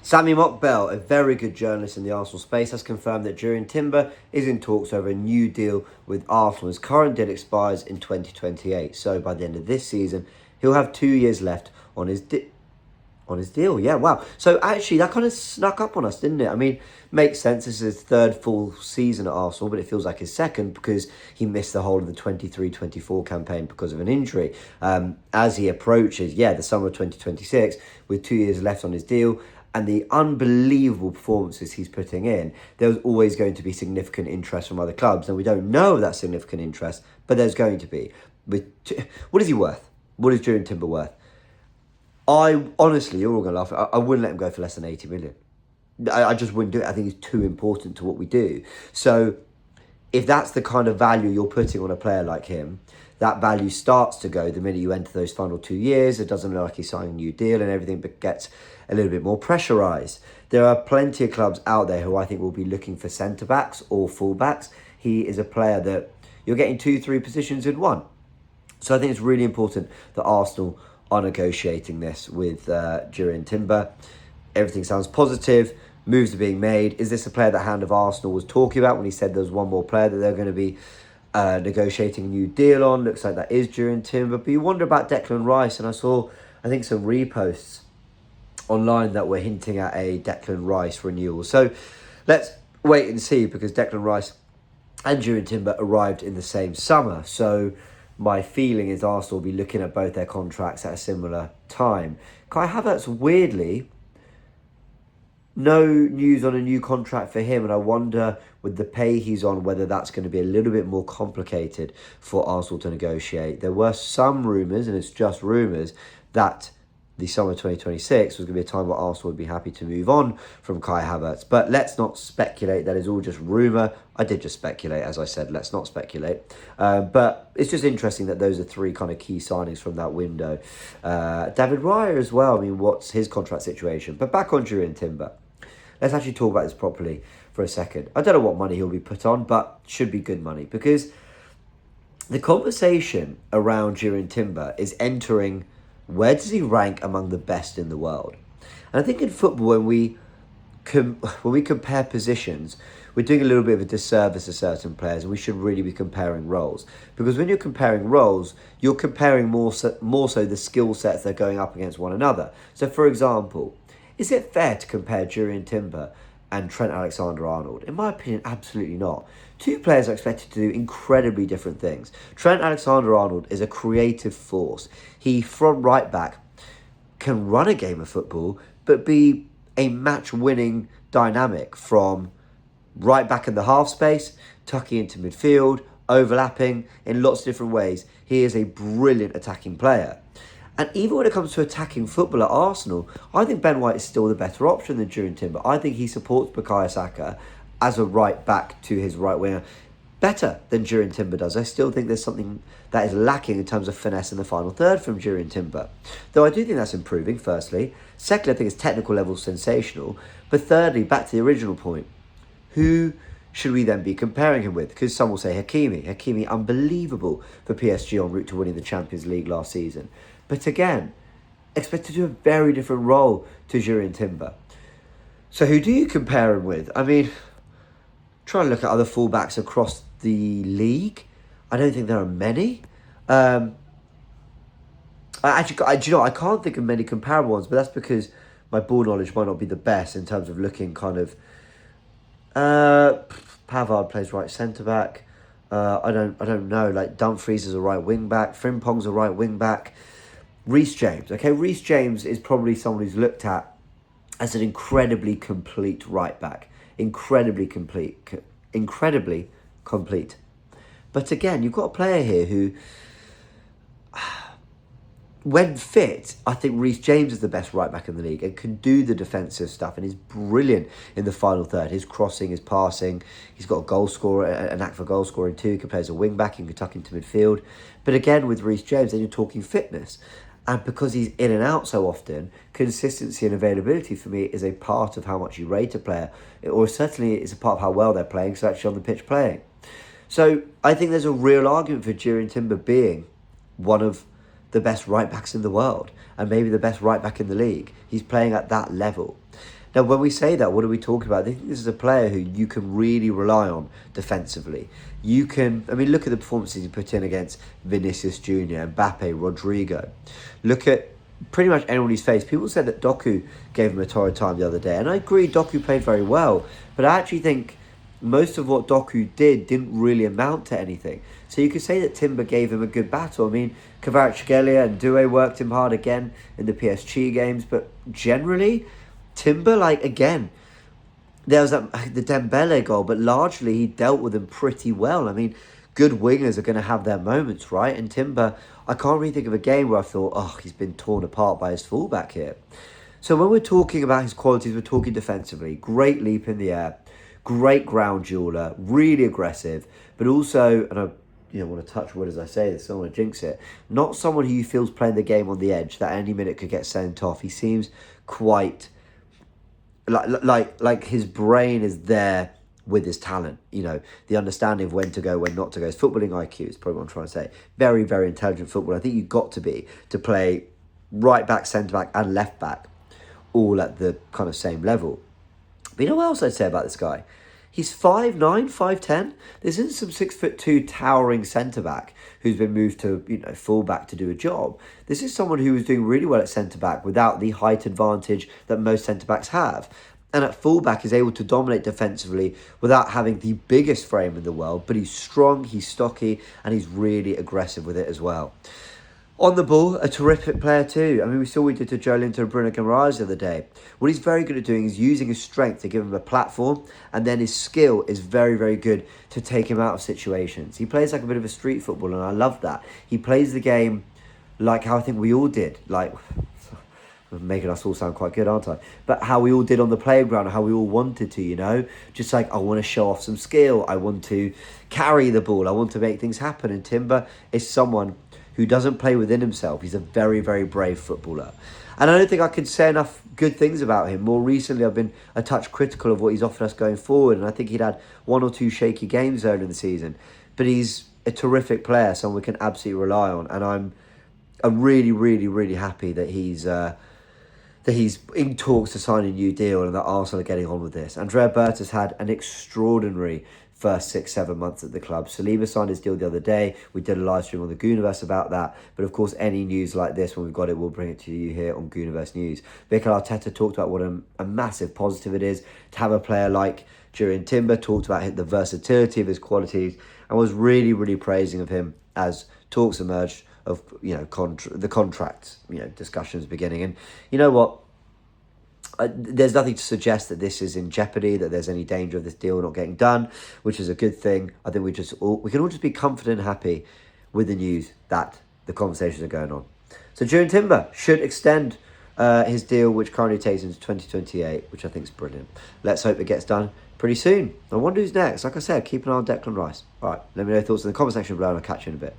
Sammy Mockbell, a very good journalist in the Arsenal space, has confirmed that Jurien Timber is in talks over a new deal with Arsenal. His current deal expires in 2028, so by the end of this season, he'll have 2 years left on his deal. Yeah, wow. So actually, that kind of snuck up on us, didn't it? I mean, makes sense. This is his third full season at Arsenal, but it feels like his second because he missed the whole of the 23-24 campaign because of an injury. As he approaches, the summer of 2026, with 2 years left on his deal, and the unbelievable performances he's putting in, there's always going to be significant interest from other clubs. And we don't know that significant interest, but there's going to be. What is he worth? What is Jurien Timber worth? I honestly, you're all going to laugh, I wouldn't let him go for less than 80 million. I just wouldn't do it. I think it's too important to what we do. So if that's the kind of value you're putting on a player like him, that value starts to go the minute you enter those final 2 years. It doesn't look like he's signing a new deal and everything, but gets a little bit more pressurised. There are plenty of clubs out there who I think will be looking for centre-backs or full-backs. He is a player that you're getting 2-3 positions in one. So I think it's really important that Arsenal are negotiating this with Jurien Timber. Everything sounds positive. Moves are being made. Is this a player that Hand of Arsenal was talking about when he said there was one more player that they're going to be negotiating a new deal on? Looks like that is Jurien Timber. But you wonder about Declan Rice, and I saw, I think, some reposts online that were hinting at a Declan Rice renewal. So let's wait and see, because Declan Rice and Jurien Timber arrived in the same summer. So my feeling is Arsenal will be looking at both their contracts at a similar time. Kai Havertz, weirdly, no news on a new contract for him, and I wonder with the pay he's on whether that's going to be a little bit more complicated for Arsenal to negotiate. There were some rumours, and it's just rumours, that the summer 2026 was going to be a time where Arsenal would be happy to move on from Kai Havertz. But let's not speculate. That is all just rumour. I did just speculate, as I said. Let's not speculate. But it's just interesting that those are three kind of key signings from that window. David Raya as well. I mean, what's his contract situation? But back on Jurien Timber. Let's actually talk about this properly for a second. I don't know what money he'll be put on, but should be good money, because the conversation around Jurien Timber is entering, where does he rank among the best in the world? And I think in football, when we compare positions, we're doing a little bit of a disservice to certain players, and we should really be comparing roles. Because when you're comparing roles, you're comparing more so the skill sets that are going up against one another. So, for example, is it fair to compare Jurien Timber and Trent Alexander-Arnold? In my opinion, absolutely not. Two players are expected to do incredibly different things. Trent Alexander-Arnold is a creative force. He, from right back, can run a game of football, but be a match-winning dynamic from right back in the half space, tucking into midfield, overlapping in lots of different ways. He is a brilliant attacking player. And even when it comes to attacking football at Arsenal, I think Ben White is still the better option than Jurien Timber. I think he supports Bukayo Saka as a right back to his right winger better than Jurien Timber does. I still think there's something that is lacking in terms of finesse in the final third from Jurien Timber. Though I do think that's improving, firstly. Secondly, I think his technical level is sensational. But thirdly, back to the original point, who should we then be comparing him with? Because some will say Hakimi. Hakimi, unbelievable for PSG en route to winning the Champions League last season. But again, expected to do a very different role to Jurien Timber. So who do you compare him with? I mean, try and look at other fullbacks across the league. I don't think there are many. I can't think of many comparable ones, but that's because my ball knowledge might not be the best in terms of looking kind of... Pavard plays right centre-back. I don't know. Like, Dumfries is a right wing-back. Frimpong's a right wing-back. Reece James. Okay, Reece James is probably someone who's looked at as an incredibly complete right back. Incredibly complete. But again, you've got a player here who, when fit, I think Reece James is the best right back in the league and can do the defensive stuff and is brilliant in the final third. His crossing, his passing, he's got a goal scorer, an knack for goal scoring too. He can play as a wing back, he can tuck into midfield. But again, with Reece James, then you're talking fitness. And because he's in and out so often, consistency and availability for me is a part of how much you rate a player, or certainly it's a part of how well they're playing, so actually on the pitch playing. So I think there's a real argument for Jurien Timber being one of the best right backs in the world, and maybe the best right back in the league. He's playing at that level. Now, when we say that, what are we talking about? I think this is a player who you can really rely on defensively. You can, I mean, look at the performances he put in against Vinicius Junior, Mbappe, Rodrigo. Look at pretty much anyone he's faced. People said that Doku gave him a torrid time the other day, and I agree, Doku played very well, but I actually think most of what Doku didn't really amount to anything. So you could say that Timber gave him a good battle. I mean, Kvaratskhelia and Doué worked him hard again in the PSG games, but generally, Timber, like, again, there was the Dembele goal, but largely he dealt with them pretty well. I mean, good wingers are going to have their moments, right? And Timber, I can't really think of a game where I thought, oh, he's been torn apart by his fullback here. So when we're talking about his qualities, we're talking defensively. Great leap in the air, great ground jeweler, really aggressive, but also, and I want to touch wood as I say this, I don't want to jinx it, not someone who feels playing the game on the edge, that any minute could get sent off. He seems quite like his brain is there with his talent, the understanding of when to go, when not to go. His footballing IQ is probably what I'm trying to say. Very, very intelligent football. I think you've got to be to play right back, centre back and left back all at the kind of same level. But you know what else I'd say about this guy? He's 5'9", 5'10". This isn't some 6'2" towering centre-back who's been moved to, full-back to do a job. This is someone who was doing really well at centre-back without the height advantage that most centre-backs have. And at full-back is able to dominate defensively without having the biggest frame in the world, but he's strong, he's stocky, and he's really aggressive with it as well. On the ball, a terrific player too. I mean, we saw what he did to Jurien and Bruno Guimaraes the other day. What he's very good at doing is using his strength to give him a platform, and then his skill is very, very good to take him out of situations. He plays like a bit of a street football, and I love that. He plays the game like how I think we all did. Like, I'm making us all sound quite good, aren't I? But how we all did on the playground, how we all wanted to, Just like, I want to show off some skill. I want to carry the ball. I want to make things happen. And Timber is someone who doesn't play within himself. He's a very, very brave footballer. And I don't think I can say enough good things about him. More recently, I've been a touch critical of what he's offered us going forward, and I think he'd had one or two shaky games earlier in the season. But he's a terrific player, someone we can absolutely rely on. And I'm really, really, really happy that he's in talks to sign a new deal and that Arsenal are getting on with this. Andrea Berta's had an extraordinary first 6-7 months at the club. Saliba signed his deal the other day. We did a live stream on the Goonerverse about that. But of course, any news like this, when we've got it, we'll bring it to you here on Goonerverse News. Mikel Arteta talked about what a massive positive it is to have a player like Jurien Timber, talked about the versatility of his qualities, and was really, really praising of him as talks emerged of, the contract, discussions beginning. And you know what? There's nothing to suggest that this is in jeopardy, that there's any danger of this deal not getting done, which is a good thing. I think we can all just be confident and happy with the news that the conversations are going on. So Jurien Timber should extend his deal, which currently takes him to 2028, which I think is brilliant. Let's hope it gets done pretty soon. I wonder who's next. Like I said, keep an eye on Declan Rice. All right, let me know your thoughts in the comment section below and I'll catch you in a bit.